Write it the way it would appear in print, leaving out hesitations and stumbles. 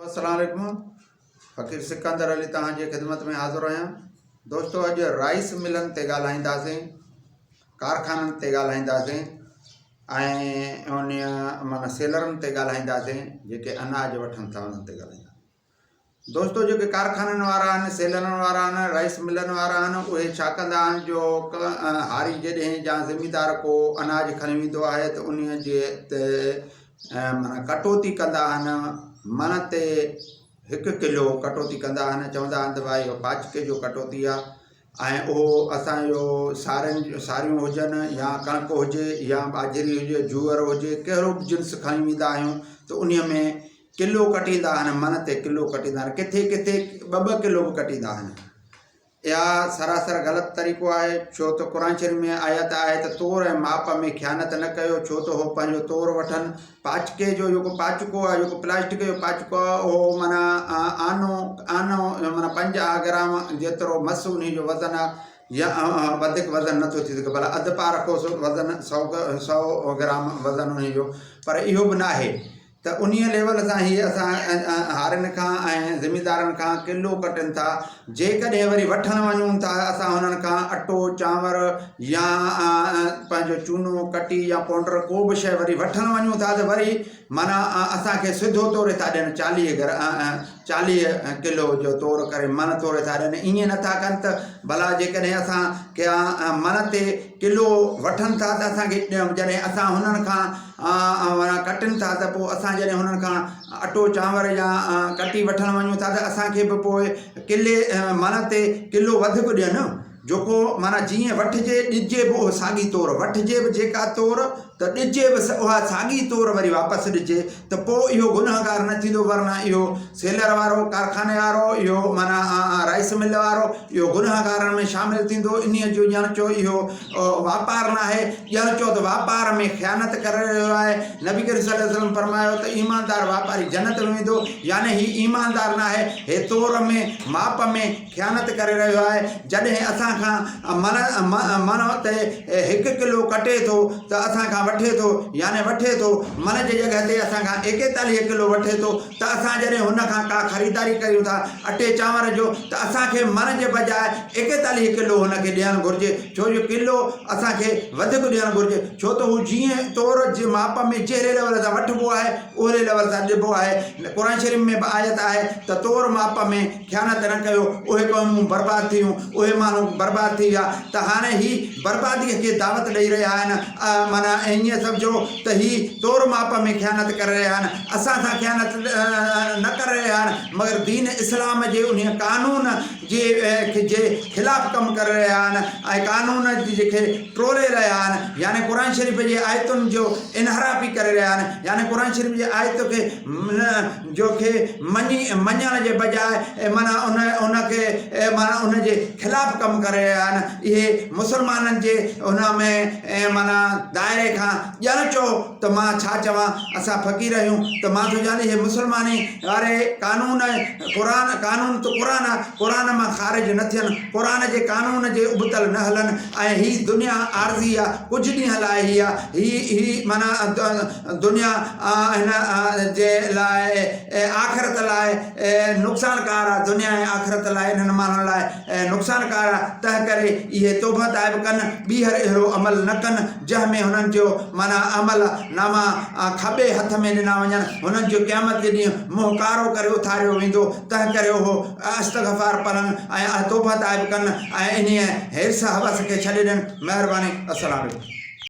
अस्सलाम वालेकुम। फ़कीर सिकंदर अली तव्हांजी ख़िदमत में हाज़िर आहियां। दोस्तों, अॼु राइस मिलन ते ॻाल्हाईंदासीं, कारखाननि ते ॻाल्हाईंदासीं ऐं उन माना सेलरनि ते ॻाल्हाईंदासीं जेके अनाज वठनि था उन्हनि ते ॻाल्हाईंदासीं। दोस्तों, जेके कारखाननि वारा आहिनि, सेलरनि वारा आहिनि, राइस मिलनि वारा आहिनि, उहे छा कंदा आहिनि जो हारी जॾहिं या ज़मींदार को अनाज खणी वेंदो आहे त उन जे माना कटौती कंदा आहिनि। मन ते 1 किलो कटौती कंदा आहिनि। चवंदा आहिनि त भाई इहो पाचके जो कटौती आहे ऐं उहो असांजो सारियूं हुजनि या कणिक हुजे या बाजरी हुजे, जूअर हुजे, कहिड़ो बि जिन्स खणी वेंदा आहियूं त उन में किलो कटींदा आहिनि। मन ते किलो कटींदा आहिनि, किथे किथे 2-2 किलो बि कटींदा आहिनि। इहा सरासर ग़लति तरीक़ो आहे, छो त क़ुर शरीफ़ में आयत आहे त तोर ऐं माप में ख़यानत न कयो, छो त उहो पंहिंजो तोर वठनि। पाचके जो जेको पाचको आहे, जेको प्लास्टिक जो पाचको आहे, उहो माना आनो माना 50 ग्राम जेतिरो मस उन जो वज़न आहे या वधीक वज़न नथो थी सघे, भला अधु पाउ रखो वज़न 100 ग्राम वज़न उन जो, पर इहो बि न आहे त उन लेवल सां ई असां हारियुनि खां ऐं ज़मींदारनि खां किलो कटनि था। जेकॾहिं वरी वठणु वञूं था असां हुननि खां अटो, चांवर या पंहिंजो चूनो, कटी या पाउडर को बि शइ वरी वठणु वञूं था त वरी माना असांखे सिधो तोरे था ॾियनि 40 किलो जो तौर करे मन तोरे था ॾियनि। ईअं नथा कनि त भला जेकॾहिं असां कंहिं मन ते किलो वठनि था त असांखे जॾहिं असां हुननि खां माना कटनि था त पोइ असां जॾहिं हुननि खां अटो, चांवर या कटी वठणु वञूं था त असांखे बि पोइ किले मन ते किलो वधीक ॾियनि। जेको माना जीअं वठिजे ॾिजे बि उहो साॻी तौर, वठिजे बि जेका तौर त ॾिजे बि उहा साॻी तौर वरी वापसि ॾिजे त पोइ इहो गुनाहगार न थींदो। वरना इहो सेलर वारो, कारखाने वारो, इहो माना राइस मिल वारो, इहो गुनाहगारनि में शामिलु थींदो। इन जो ॼण चो इहो वापारु न आहे, ॼण चो त वापार में ख़यानत करे रहियो आहे। नबी करीम सल्लल्लाहु अलैहि वसल्लम फरमायो त ईमानदार वापारी जन्नत में वेंदो, यानी ही ईमानदार न आहे, हे तौर में माप में ख़यानत करे रहियो आहे। जॾहिं असां खां मन ते 1 किलो कटे थो त असां खां वठे थो, यानी वठे थो मन जी जॻह ते असां खां 41 किलो वठे थो त असां जॾहिं हुन खां का ख़रीदारी कयूं था अटे, चांवर जो, त असांखे मन जे बजाए 41 किलो हुनखे ॾियणु घुरिजे, छो जो किलो असांखे वधीक ॾियणु घुरिजे, छो त हू जीअं तौर जे माप में जहिड़े लेवल सां वठिबो आहे ओहिड़े लेवल सां ॾिबो आहे। क़ुर शरीफ़ में बि आयत आहे त तौर माप में ख़यानत न कयो, उहे क़ौमूं बर्बादु थियूं, उहे माण्हू बर्बादु थी विया। त हाणे ही बर्बादीअ खे दावत ॾेई रहिया आहिनि। माना ईअं सम्झो त ही तौर माप में ख़यानत करे रहिया आहिनि, असां सां ख़यानत न करे रहिया आहिनि, मगर दीन इस्लाम जे उन कानून जे ख़िलाफ़ु कमु करे रहिया आहिनि ऐं कानून जेके टोले रहिया आहिनि, यानी क़ुर शरीफ़ जे आयतुनि जो इनहराफ़ी करे रहिया आहिनि, यानी क़ुर शरीफ़ जे आयत खे जोखे मञण जे बजाए माना उनखे माना उन जे ख़िलाफ़ु कमु करे रहिया आहिनि। इहे मुसलमाननि जे उन में माना दायरे खां ॼण चओ त मां छा चवां, असां फ़क़ीर आहियूं त मां थो ॼाणे इहे मुसलमानी वारे कानून कानून त क़ुर मां ख़ारिज न थियनि, क़ुर जे कानून जे उबतल न हलनि ऐं ही दुनिया आरज़ी आहे, कुझु ॾींहं लाइ ही आहे, ही माना दुनिया हिन जे लाइ आख़िरत लाइ नुक़सानकार आहे, दुनिया ऐं आख़िरत लाइ इन्हनि माण्हुनि लाइ नुक़सानकार आहे। तंहिं करे इहे तौबा ताइब कनि, ॿीहर अहिड़ो अमल न कनि जंहिंमें हुननि जो माना अमल नामा खॿे हथ में ॾिना वञनि, हुननि जो क़यामत जे ॾींहुं मुंहुं कारो करे उथारियो वेंदो। तंहिं करे उहो इस्तग़फ़ार पढ़नि ऐं तौबा ताइब कनि ऐं इन हिर्स हवस खे छॾे ॾियनि। महिरबानी। अस्सलाम वालेकुम।